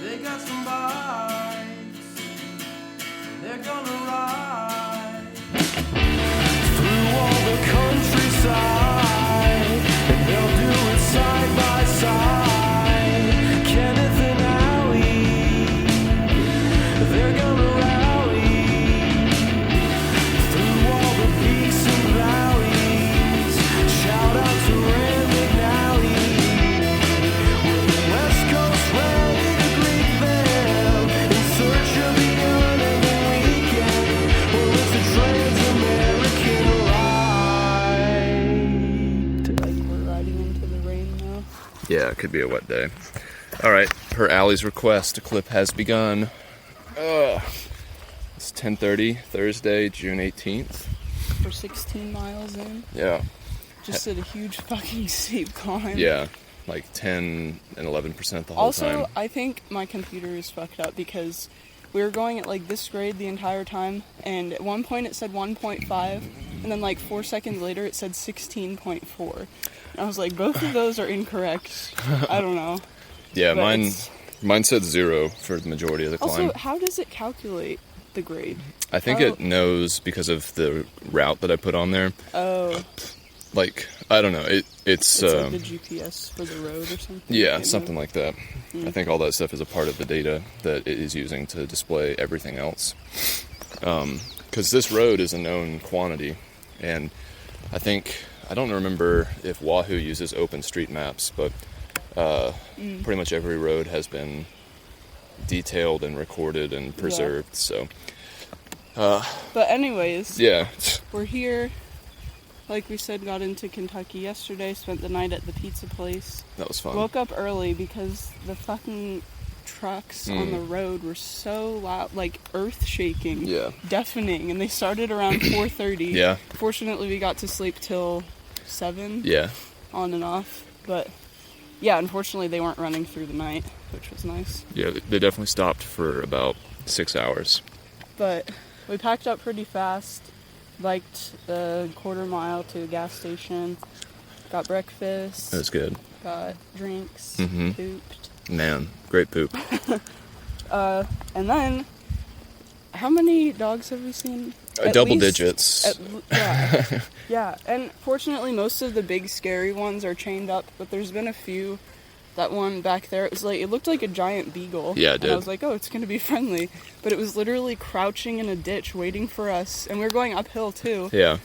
They got some bikes, they're gonna ride through all the countryside, and they'll do it side by side. Kenneth and Allie, they're gonna rally through all the peaks and valleys. Shout out to Rand McNally, with the West Coast ready to greet them in search of the end of the weekend. Well, it's a trans-American ride. Like we're riding into the rain now. Yeah, it could be a wet day. All right, per Allie's request, a clip has begun. It's 10:30, Thursday, June 18th. We're 16 miles in. Yeah, Just did a huge fucking steep climb. yeah, like 10 and 11% the whole Also, time. I think my computer is fucked up because we were going at like this grade the entire time, and at one point it said 1.5, and then like 4 seconds later it said 16.4. And I was like, both of those are incorrect. I don't know. Yeah, but mine said 0 for the majority of the climb. Also, how does it calculate the grade? I think how- it knows because of the route that I put on there. Oh, Like, I don't know. It's like the GPS for the road or something? yeah, You something know? like that. I think all that stuff is a part of the data that it is using to display everything else. Because this road is a known quantity, and I don't remember if Wahoo uses OpenStreetMaps, but pretty much every road has been detailed and recorded and preserved. So But anyways, yeah, we're here. Like we said, got into Kentucky yesterday, spent the night at the pizza place. that was fun. Woke up early because the fucking trucks on the road were so loud, like earth shaking, Yeah. deafening, and they started around 4:30. Yeah. Fortunately, we got to sleep till 7, Yeah, on and off. But yeah, unfortunately, they weren't running through the night, which was nice. yeah, they definitely stopped for about 6 hours. But we packed up pretty fast, biked a quarter mile to a gas station, got breakfast, That was good. got drinks, Mhm. pooped. Man, great poop. And then, how many dogs have we seen? Double digits. Yeah. Yeah. And fortunately, most of the big scary ones are chained up, but there's been a few. That one back there, it looked like a giant beagle. Yeah, it And did. I was like, oh, it's going to be friendly. But it was literally crouching in a ditch waiting for us. And we were going uphill, too. Yeah.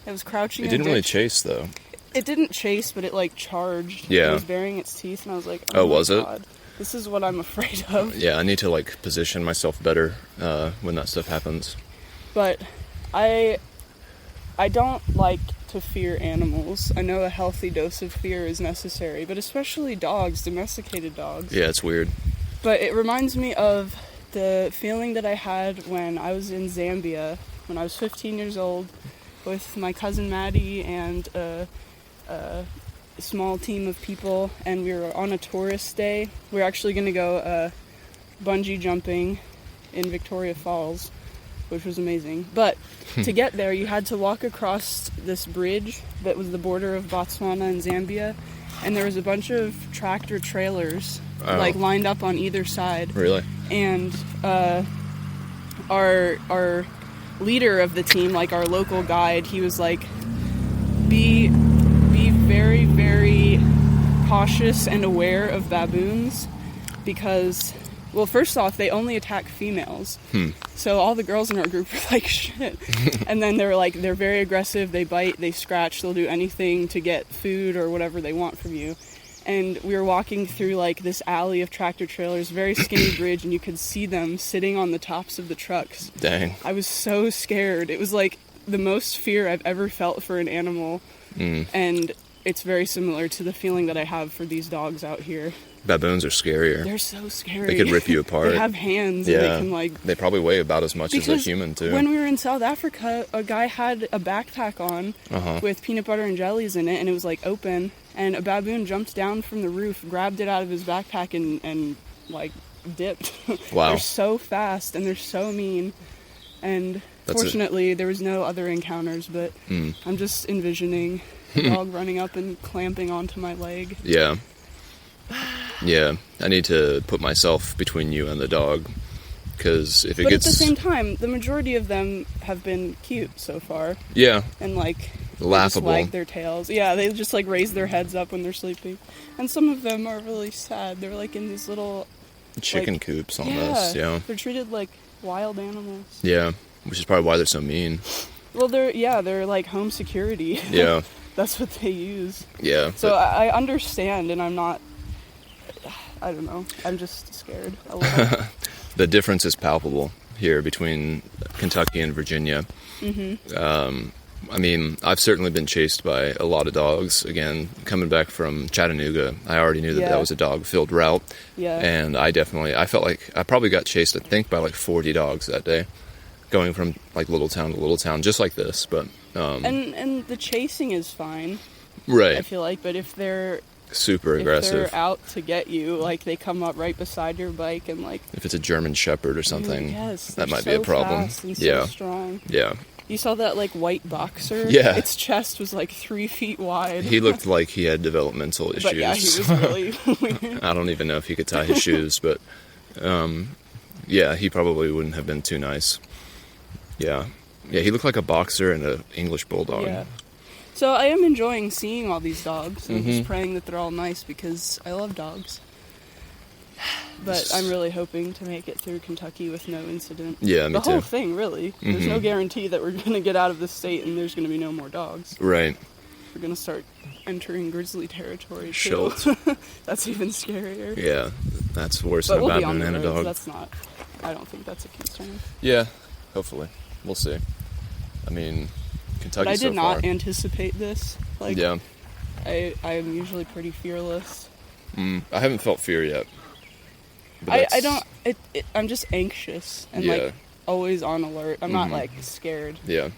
It was crouching It in a didn't really ditch. chase, though. It didn't chase, but it, like, charged. Yeah. It was baring its teeth, and I was like, Oh, my was it? God. This is what I'm afraid of. Yeah, I need to, like, position myself better when that stuff happens. But I don't like to fear animals. I know a healthy dose of fear is necessary, but especially dogs, domesticated dogs. Yeah, it's weird. But it reminds me of the feeling that I had when I was in Zambia, when I was 15 years old, with my cousin Maddie and a small team of people, and we were on a tourist day. We were actually going to go bungee jumping in Victoria Falls, which was amazing. But to get there, you had to walk across this bridge that was the border of Botswana and Zambia, and there was a bunch of tractor trailers Oh. like lined up on either side. Really? And our leader of the team, like our local guide, he was like, be very, very cautious and aware of baboons, because, well, first off, they only attack females. So all the girls in our group were like, shit. And then they were like, they're very aggressive, they bite, they scratch, they'll do anything to get food or whatever they want from you. And we were walking through like this alley of tractor trailers, very skinny bridge, and you could see them sitting on the tops of the trucks. Dang. I was so scared. It was like the most fear I've ever felt for an animal. And it's very similar to the feeling that I have for these dogs out here. Baboons are scarier. They're so scary. They could rip you apart. They have hands, Yeah. and they can like... They probably weigh about as much as a Because human, too. when we were in South Africa, a guy had a backpack on with peanut butter and jellies in it, and it was like open, and a baboon jumped down from the roof, grabbed it out of his backpack, and like dipped. Wow. They're so fast and they're so mean, and That's fortunately there was no other encounters, but I'm just envisioning a dog running up and clamping onto my leg. Yeah. Yeah, I need to put myself between you and the dog, because if it But gets at the same time, the majority of them have been cute so far, yeah, and like they just laughable. wag their tails. Yeah, they just like raise their heads up when they're sleeping, and some of them are really sad. They're like in these little chicken like- coops almost. Yeah, They're treated like wild animals. yeah, which is probably why they're so mean. Well, they're like home security. Yeah, That's what they use. yeah. So but- I understand, and I'm not. I don't know. I'm just scared a little. the difference is palpable here between Kentucky and Virginia. I mean, I've certainly been chased by a lot of dogs. Again, coming back from Chattanooga, I already knew that Yeah. that was a dog-filled route. Yeah. And I felt like I probably got chased, I think, by like 40 dogs that day, going from like little town to little town, just like this. But, And the chasing is fine, I right, feel like. But if they're super aggressive. if they're out to get you, like they come up right beside your bike and like If it's a German Shepherd or something, yes, that they're might so be a problem. fast and so Yeah, strong. yeah. You saw that like white boxer? Yeah. Its chest was like 3 feet wide. He looked like he had developmental issues. but yeah, he was really weird. I don't even know if he could tie his shoes, but yeah, he probably wouldn't have been too nice. Yeah, yeah, he looked like a boxer and an English bulldog. Yeah. So I am enjoying seeing all these dogs. I'm Mm-hmm. just praying that they're all nice because I love dogs. But I'm really hoping to make it through Kentucky with no incident. Yeah, me the whole too. thing, really. There's no guarantee that we're going to get out of the state and there's going to be no more dogs. Right. We're going to start entering grizzly territory, too. Schultz. That's even scarier. Yeah, that's worse But than a we'll be on baboon the and a roads. dog. That's not... I don't think that's a concern. Yeah, hopefully. We'll see. I mean, Kentucky But I so did not far. anticipate this. Like, Yeah, I am usually pretty fearless. I haven't felt fear yet. But I that's- don't. I'm just anxious and Yeah. like always on alert. I'm not like scared, Yeah,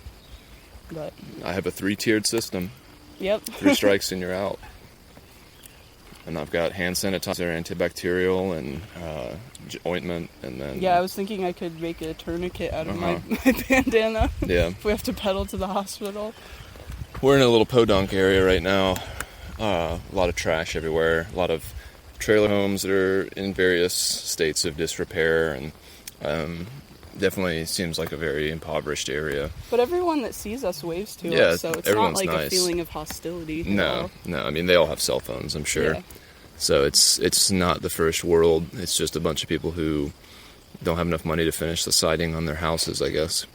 but I have a 3-tiered system. yep. 3 strikes and you're out. And I've got hand sanitizer, antibacterial, and ointment, and then Yeah, I was thinking I could make a tourniquet out of Uh-huh. my bandana yeah. if we have to pedal to the hospital. We're in a little podunk area right now. A lot of trash everywhere. A lot of trailer homes that are in various states of disrepair, and definitely seems like a very impoverished area. But everyone that sees us waves to Yeah, us, so it's not everyone's like a nice. feeling of hostility. at No, all. no. I mean, they all have cell phones, I'm sure. Yeah. So it's not the first world. It's just a bunch of people who don't have enough money to finish the siding on their houses, I guess.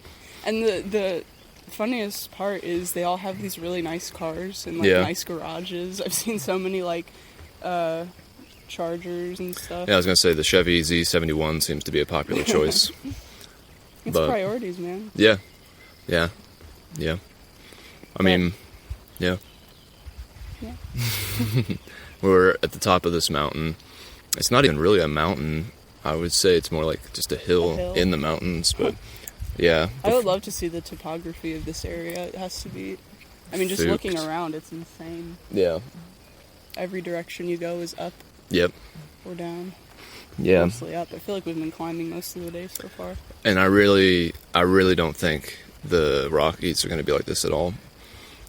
And the funniest part is they all have these really nice cars and like Yeah. nice garages. I've seen so many like Chargers and stuff. Yeah, I was gonna say the Chevy Z71 seems to be a popular choice. It's but- priorities, man. Yeah, yeah, yeah. I mean, yeah. Yeah. We're at the top of this mountain. It's not even really a mountain. I would say it's more like just a hill, hill. in the mountains. But yeah, I would love to see the topography of this area. It has to be. I mean, just looking Souped. around, it's insane. yeah, Every direction you go is up yep, or down. yeah. Mostly up. I feel like we've been climbing most of the day so far. And I really don't think the Rockies are going to be like this at all.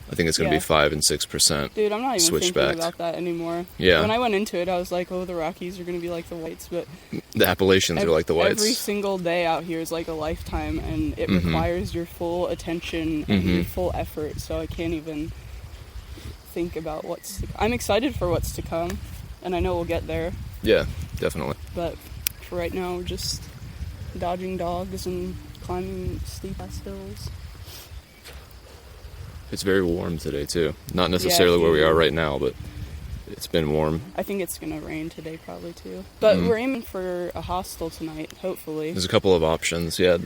I think it's going to Yeah. be 5 and 6%. Dude, I'm not even thinking Switchback. about that anymore. Yeah. When I went into it, I was like, oh, the Rockies are going to be like the Whites. But The Appalachians are like the Whites. every single day out here is like a lifetime, and it Mhm. requires your full attention and your Mhm. full effort. So I can't even think about what's to I'm excited for what's to come, and I know we'll get there. Yeah, definitely. But for right now, we're just dodging dogs and climbing steep ass hills. It's very warm today too. Not necessarily where we are right now, but it's been warm. I think it's gonna rain today probably too. But Mm. we're aiming for a hostel tonight, hopefully. There's a couple of options. Yeah,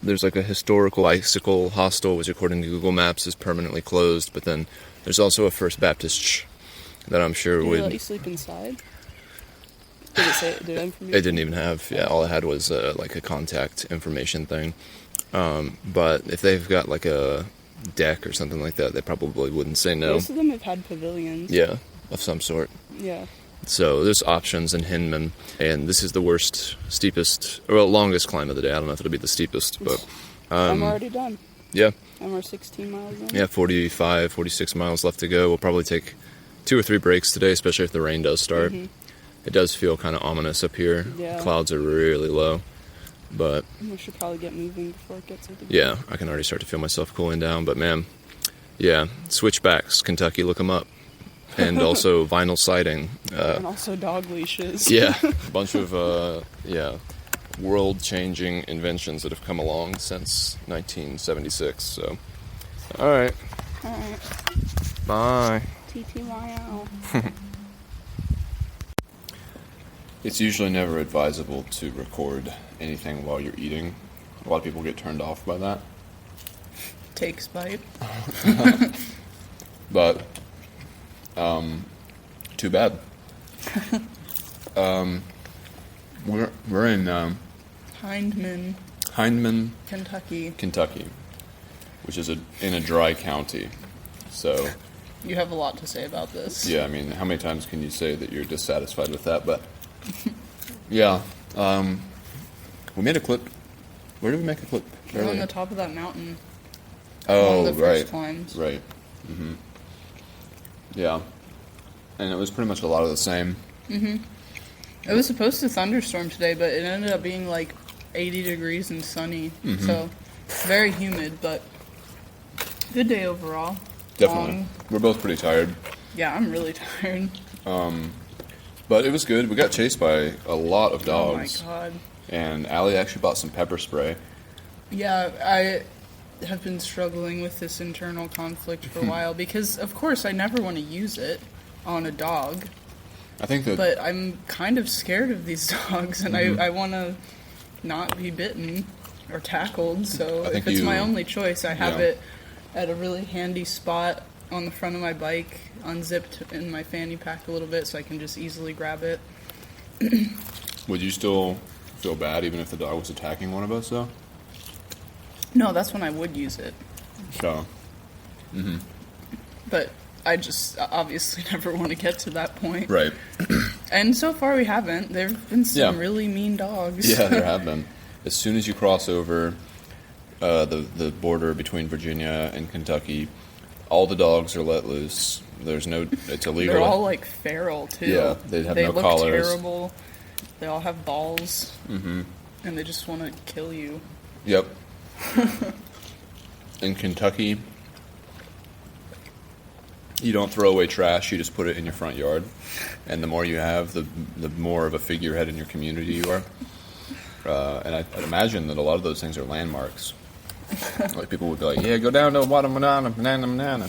there's like a historical bicycle hostel, which according to Google Maps is permanently closed. But then there's also a First Baptist that I'm sure Did they let you would. sleep inside? Did it say did It didn't even have. Yeah, all it had was like a contact information thing. But if they've got like a deck or something like that, they probably wouldn't say no. Most of them have had pavilions. Yeah, of some sort. Yeah. So there's options in Hinman, and this is the worst, steepest, well, longest climb of the day. I don't know if it'll be the steepest, but I'm already done. yeah, And we're 16 miles in. yeah, 45, 46 miles left to go. We'll probably take 2 or 3 breaks today, especially if the rain does start. It does feel kind of ominous up here. Yeah. Clouds are really low, but We should probably get moving before it gets like yeah, I can already start to feel myself cooling down. But man, yeah, Switchbacks, Kentucky, look them up. And also vinyl siding. and also dog leashes. Yeah, a bunch of world-changing inventions that have come along since 1976. So, all right, Alright. bye. TTYL. It's usually never advisable to record anything while you're eating. A lot of people get turned off by that. Takes bite. But, too bad. We're in Hindman, Hindman, Kentucky. Kentucky, which is in a dry county. So, You have a lot to say about this. yeah, I mean, how many times can you say that you're dissatisfied with that? But, yeah, we made a clip. Where did we make a clip? We're on earlier? the top of that mountain. Oh, one of the right. first climbs. Right. Yeah. And it was pretty much a lot of the same. It was supposed to thunderstorm today, but it ended up being like 80 degrees and sunny. So, very humid, but good day overall. Definitely. We're both pretty tired. Yeah, I'm really tired. But it was good. We got chased by a lot of Oh my dogs. god. And Allie actually bought some pepper spray. Yeah, I have been struggling with this internal conflict for a while because, of course, I never want to use it on a dog, I think that... but I'm kind of scared of these dogs, and I want to not be bitten or tackled, so I think if it's my you- only choice, I have yeah. it at a really handy spot on the front of my bike, unzipped in my fanny pack a little bit so I can just easily grab it. Would you still feel bad even if the dog was attacking one of us, though? No, that's when I would use it. So, But I just obviously never want to get to that point. right. And so far we haven't. There have been some Yeah. really mean dogs. Yeah, there have been. As soon as you cross over the border between Virginia and Kentucky, all the dogs are let loose. There's no... It's illegal. They're all like feral too. Yeah, they have no look collars. terrible. They all have balls. Mm-hmm. And they just want to kill you. Yep. In Kentucky, you don't throw away trash, you just put it in your front yard. And the more you have, the more of a figurehead in your community you are. And I'd imagine that a lot of those things are landmarks. Like people would be like, yeah, go down to banana.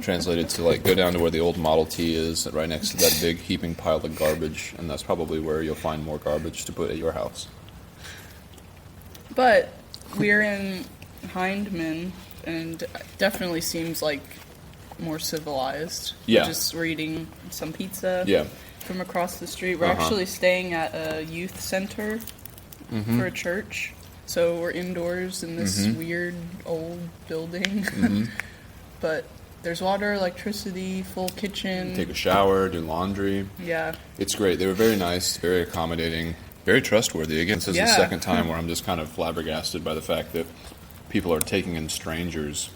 Translated to like, go down to where the old Model T is, right next to that big heaping pile of garbage. And that's probably where you'll find more garbage to put at your house. But we're in Hindman, and it definitely seems like more civilized. Yeah. We're eating some pizza. Yeah. From across the street. We're Uh-huh. actually staying at a youth center Mm-hmm. for a church. So we're indoors in this weird old building. Mm-hmm. But there's water, electricity, full kitchen. Take a shower, do laundry. Yeah. It's great. They were very nice, very accommodating, very trustworthy. Again, this is the Yeah. second time where I'm just kind of flabbergasted by the fact that people are taking in strangers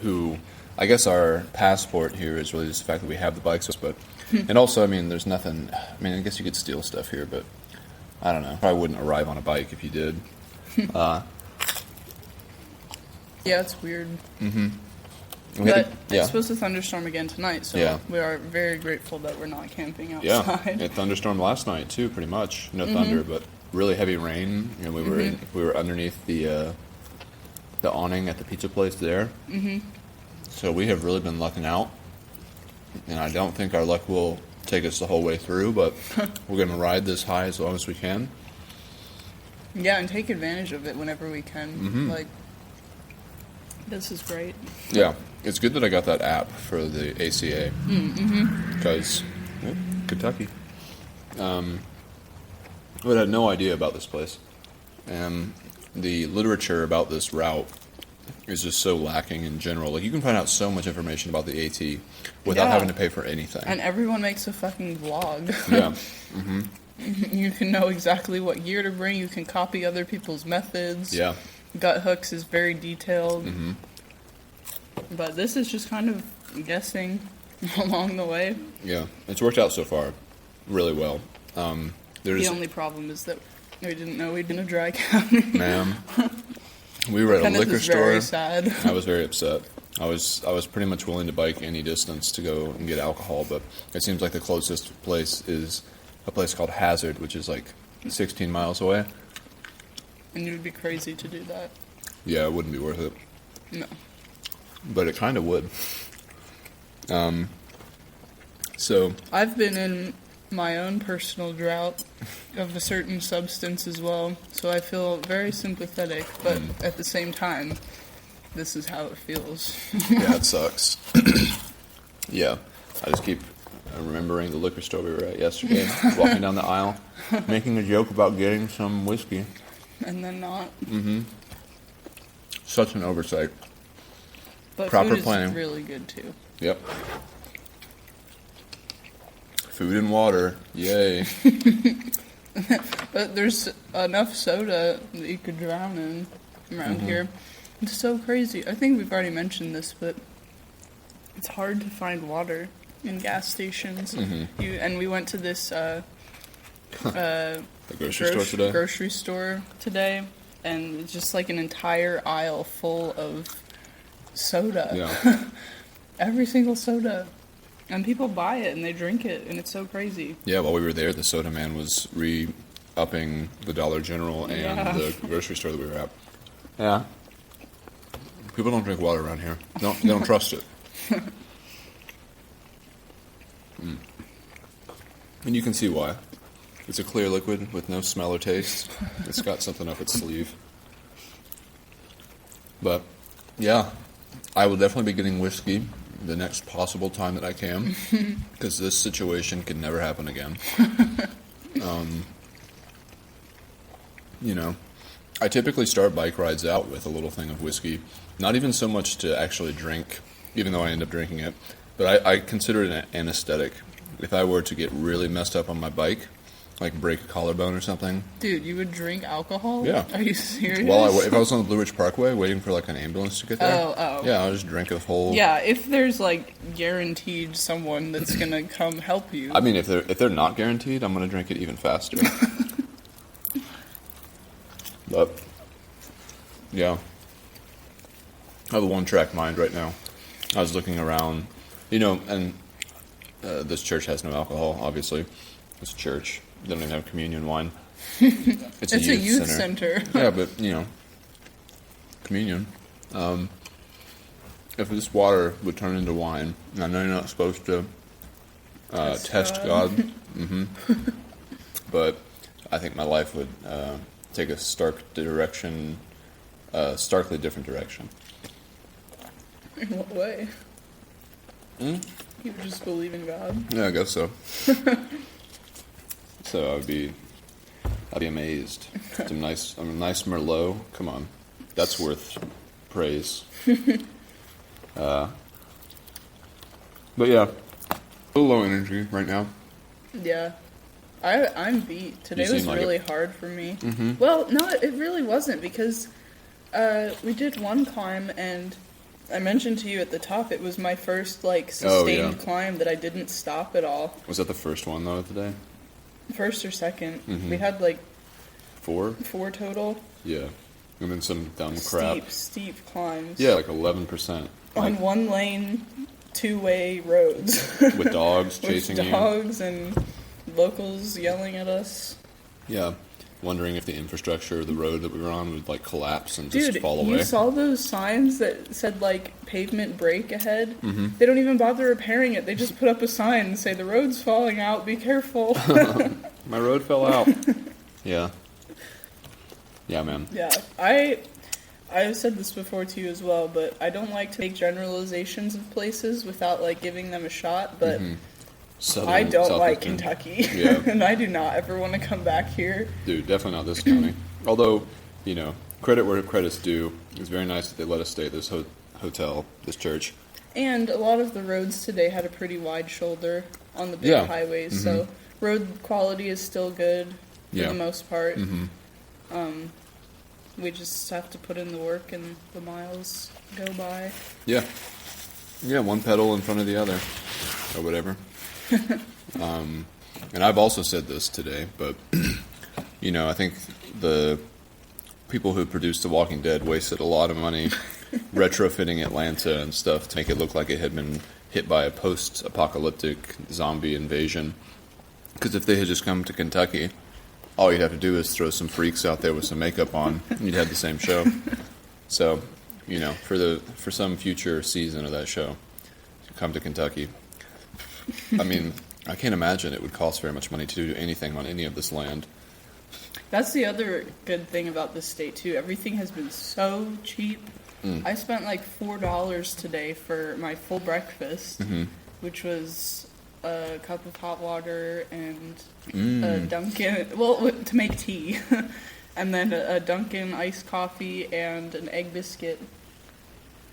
who, I guess our passport here is really just the fact that we have the bikes. But and also, I mean, there's nothing. I mean, I guess you could steal stuff here, but I don't know. Probably wouldn't arrive on a bike if you did. Yeah, it's weird. We had But yeah, it's supposed to thunderstorm again tonight, so Yeah. we are very grateful that we're not camping yeah. outside. It thunderstormed last night too, pretty much. No thunder, but really heavy rain. And we were we were underneath the awning at the pizza place there. So we have really been lucking out, and I don't think our luck will take us the whole way through, but we're going to ride this high as long as we can. Yeah, and take advantage of it whenever we can. Mm-hmm. Like, this is great. Yeah, it's good that I got that app for the ACA, because Kentucky. But I had no idea about this place, and the literature about this route is just so lacking in general. Like, you can find out so much information about the AT without Yeah. having to pay for anything. And everyone makes a fucking vlog. Yeah. You can know exactly what gear to bring. You can copy other people's methods. Yeah. Gut hooks is very detailed. But this is just kind of guessing along the way. Yeah. It's worked out so far. really well. There's The only problem is that we didn't know we'd been a dry county. ma'am. We were at a Kenneth liquor is very store. sad. I was very upset. I was pretty much willing to bike any distance to go and get alcohol, but it seems like the closest place is a place called Hazard, which is like 16 miles away. And you'd be crazy to do that. Yeah, it wouldn't be worth it, No. but it kind of would. So I've been in my own personal drought of a certain substance as well, so I feel very sympathetic, but at the same time, this is how it feels. yeah, it sucks. Yeah, I just keep remembering the liquor store we were at yesterday, walking down the aisle, making a joke about getting some whiskey. And then not. Such an oversight. But Proper food is planning. really good too. Yep. Food and water, yay. But there's enough soda that you could drown in around here. It's so crazy. I think we've already mentioned this, but it's hard to find water in gas stations. And we went to this The grocery store today? grocery store today, and it's just like an entire aisle full of soda. Yeah. Every single soda. And people buy it and they drink it, and it's so crazy. Yeah, while we were there, the soda man was re-upping the Dollar General and Yeah. the grocery store that we were at. Yeah. People don't drink water around here. They don't trust it. And you can see why. It's a clear liquid with no smell or taste. It's got something up its sleeve. But, yeah, I will definitely be getting whiskey the next possible time that I can, because this situation could never happen again. You know, I typically start bike rides out with a little thing of whiskey, not even so much to actually drink, even though I end up drinking it, but I consider it an anesthetic. If I were to get really messed up on my bike, like break a collarbone or something, Dude, you would drink alcohol? Yeah. Are you serious? if I was on the Blue Ridge Parkway waiting for like an ambulance to get there, Oh. yeah, I'll just drink a whole. Yeah, if there's like guaranteed someone that's gonna come help you. I mean, if they're not guaranteed, I'm gonna drink it even faster. But yeah, I have a one-track mind right now. I was looking around, and this church has no alcohol. Obviously, it's a church. They don't even have communion wine. It's a youth center. Yeah, but communion. If this water would turn into wine, and I know you're not supposed to test God, but I think my life would take a starkly different direction. In what way? Hmm? You just believe in God? Yeah, I guess so. So I'd be amazed. A nice Merlot. Come on, that's worth praise. But yeah, a little low energy right now. Yeah. I'm beat. Today You seem was like really it. hard for me. Well, no, it really wasn't, because we did one climb, and I mentioned to you at the top, it was my first sustained climb that I didn't stop at all. Was that the first one though today? First or 2nd. Mm-hmm. We had 4? 4 total. Yeah, and then some dumb crap. Steep climbs. Yeah, like 11%. On one lane, 2-way roads. With dogs With chasing you. dogs and locals yelling at us. Yeah, wondering if the infrastructure of the road that we were on would collapse and just Dude, fall away. you saw those signs that said pavement break ahead? Mm-hmm. They don't even bother repairing it. They just put up a sign and say the road's falling out, be careful. My road fell out. Yeah. Yeah, man. Yeah, I've said this before to you as well, but I don't like to make generalizations of places without giving them a shot, but Southern- I don't like Southwestern. Kentucky. Yeah. And I do not ever want to come back here. Dude, definitely not this county. Although, credit where credit's due. It was very nice that they let us stay at this hotel, this church. And a lot of the roads today had a pretty wide shoulder on the big Yeah. highways, so road quality is still good for Yeah. the most part. We just have to put in the work and the miles go by. Yeah. Yeah, one pedal in front of the other. Or whatever. and I've also said this today, but I think the people who produced The Walking Dead wasted a lot of money retrofitting Atlanta and stuff to make it look like it had been hit by a post-apocalyptic zombie invasion. Because if they had just come to Kentucky, all you'd have to do is throw some freaks out there with some makeup on, and you'd have the same show. So, for some future season of that show, come to Kentucky. I mean, I can't imagine it would cost very much money to do anything on any of this land. That's the other good thing about this state, too. Everything has been so cheap. I spent like $4 today for my full breakfast, which was a cup of hot water and a Dunkin', to make tea, and then a Dunkin' iced coffee and an egg biscuit,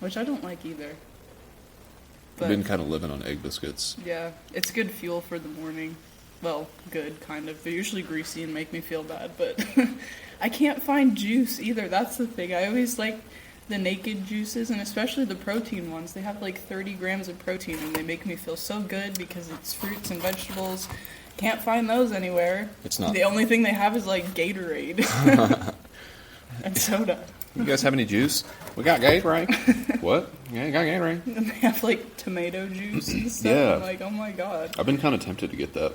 which I don't like either. I've been kind of living on egg biscuits. Yeah, it's good fuel for the morning. Well, good, kind of. They're usually greasy and make me feel bad, but I can't find juice either. That's the thing. I always like the naked juices, and especially the protein ones. They have like 30 grams of protein, and they make me feel so good because it's fruits and vegetables. Can't find those anywhere. It's not. The only thing they have is like Gatorade and soda. You guys have any juice? We got Gatorade. What? Yeah, you got Gatorade. And they have like tomato juice and stuff. Yeah. I'm like, oh my god. I've been kind of tempted to get that,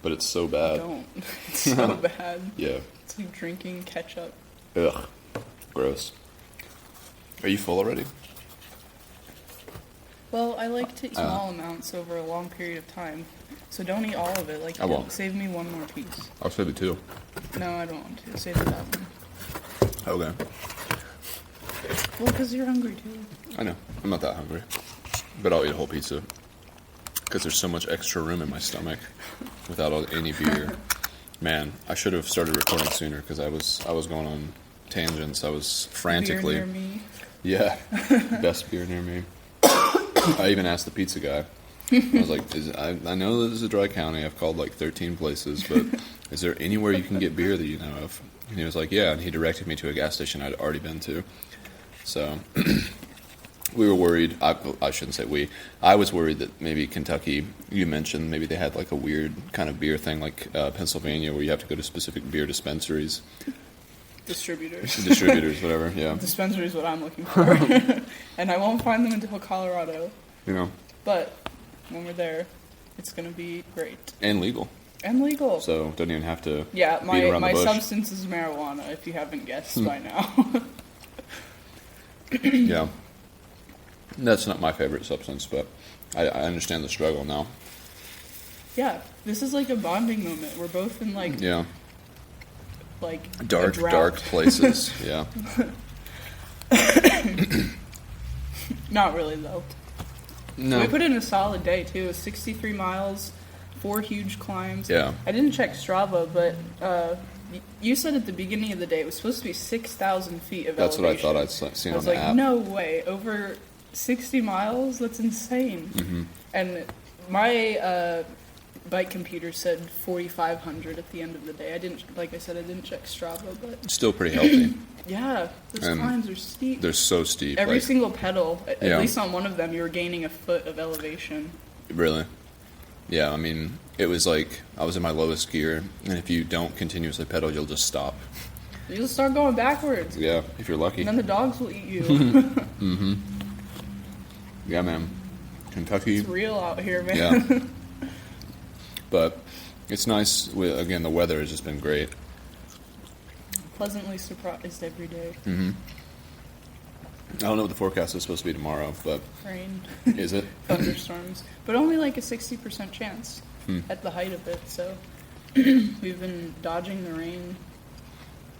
but it's so bad. Don't. It's so bad. Yeah. It's like drinking ketchup. Ugh. Gross. Are you full already? Well, I like to eat small amounts over a long period of time. So don't eat all of it. Like, I won't. save me one more piece. I'll save it too. No, I don't want to. Save it that one. Okay. Well, because you're hungry too. I know. I'm not that hungry. But I'll eat a whole pizza. Because there's so much extra room in my stomach without any beer. Man, I should have started recording sooner because I was going on tangents. I was frantically. Beer near me. Yeah. Best beer near me. I even asked the pizza guy. I was like, I know this is a dry county. I've called like 13 places, but is there anywhere you can get beer that you know of? And he was like, yeah, and he directed me to a gas station I'd already been to. So we were worried. I shouldn't say we. I was worried that maybe Kentucky, you mentioned, maybe they had like a weird kind of beer thing like Pennsylvania where you have to go to specific beer dispensaries. Distributors, whatever, yeah. Dispensary is what I'm looking for. And I won't find them until Colorado. But when we're there, it's going to be great. And legal. And legal. So don't even have to beat around the bush. Substance is marijuana, if you haven't guessed by now. Yeah. That's not my favorite substance, but I understand the struggle now. Yeah, this is like a bonding moment. We're both in like dark places. Yeah. Not really though. No. We put in a solid day too. 63 miles, 4 huge climbs. Yeah. I didn't check Strava, but you said at the beginning of the day it was supposed to be 6,000 feet of That's elevation. what I thought I'd seen I was on the like, app. no way, over 60 miles? That's insane. Mm-hmm. And my bike computer said 4,500 at the end of the day. I didn't check Strava, but Still pretty healthy. yeah, those climbs are steep. They're so steep. Every like, single pedal, at Yeah. least on one of them, you were gaining a foot of elevation. Really? Yeah, I mean, it was like I was in my lowest gear, and if you don't continuously pedal, you'll just stop. You'll start going backwards. Yeah, if you're lucky. And then the dogs will eat you. Mm-hmm. Yeah, man. Kentucky. It's real out here, man. Yeah. But it's nice. Again, the weather has just been great. Pleasantly surprised every day. Mm-hmm. I don't know what the forecast is supposed to be tomorrow, but Rain, is it? thunderstorms, but only like a 60% chance at the height of it. So we've been dodging the rain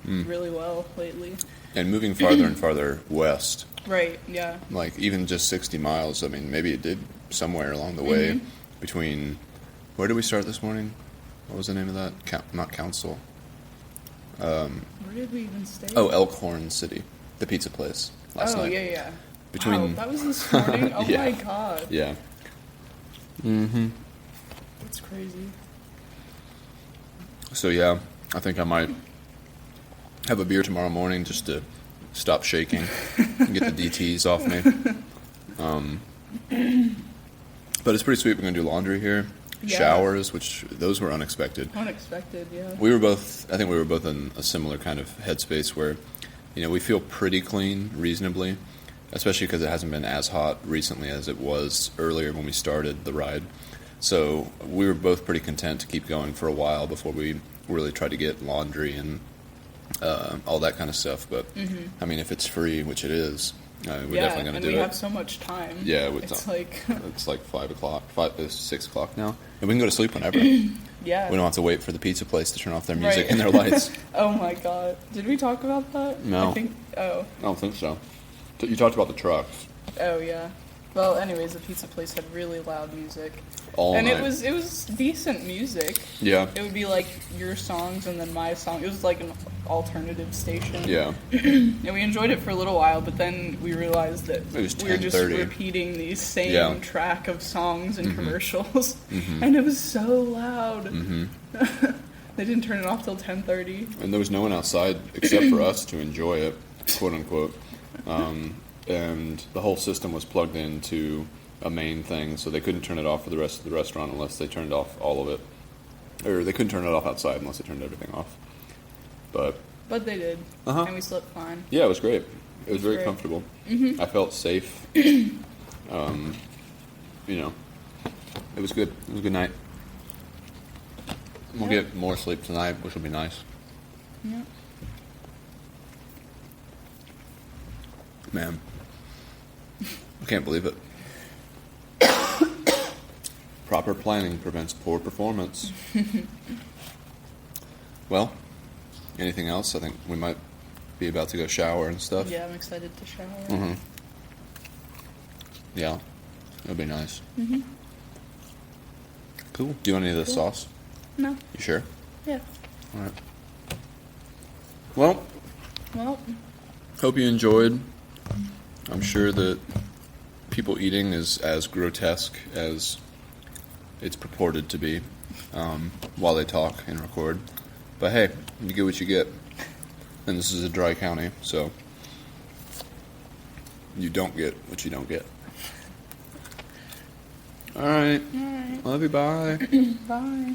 really well lately. And moving farther and farther west. Right. Yeah. Like even just 60 miles. I mean, maybe it did somewhere along the way between. Where did we start this morning? What was the name of that? Not Council. Where did we even stay? Oh, Elkhorn City, the pizza place last night. Yeah. Between Wow, that was this morning. Oh Yeah. my god. Yeah. Mm-hmm. That's crazy. So yeah, I think I might have a beer tomorrow morning just to stop shaking and get the DTs off me. But it's pretty sweet. We're gonna do laundry here. Yeah. showers, which those were unexpected. Unexpected, yeah. I think we were both in a similar kind of headspace where, we feel pretty clean reasonably, especially because it hasn't been as hot recently as it was earlier when we started the ride. So we were both pretty content to keep going for a while before we really tried to get laundry and all that kind of stuff. But I mean, if it's free, which it is, we're definitely going to do it. And we have so much time. Yeah, it's like it's like 5 o'clock, 6 o'clock now, and we can go to sleep whenever. yeah. We don't have to wait for the pizza place to turn off their music Right. and their lights. Oh my god, did we talk about that? No. I think. Oh. I don't think so. You talked about the trucks Oh yeah. Well, anyways, the pizza place had really loud music, all and night. it was decent music. Yeah. It would be like your songs and then my song. It was like an alternative station. Yeah. And we enjoyed it for a little while, but then we realized that It was we were just 10:30. repeating these same Yeah. Mm-hmm. track of songs and commercials, and it was so loud. They didn't turn it off till 10:30. And there was no one outside except for us to enjoy it, quote unquote. And the whole system was plugged into a main thing, so they couldn't turn it off for the rest of the restaurant unless they turned off all of it. Or they couldn't turn it off outside unless they turned everything off. But But they did, Uh-huh. and we slept fine. yeah, it was great. It was very great. comfortable. I felt safe. It was good. It was a good night. We'll Yeah. get more sleep tonight, which will be nice. Yeah. Man, I can't believe it. Proper planning prevents poor performance. Well, anything else? I think we might be about to go shower and stuff. Yeah, I'm excited to shower. Mm-hmm. Yeah, it'll be nice. Cool. Do you want any of the Cool. sauce? No. You sure? Yeah. All right. Well, Well, hope you enjoyed. I'm sure that people eating is as grotesque as it's purported to be while they talk and record. But hey, you get what you get. And this is a dry county, so you don't get what you don't get. All right. all right. Love you. Bye. Bye.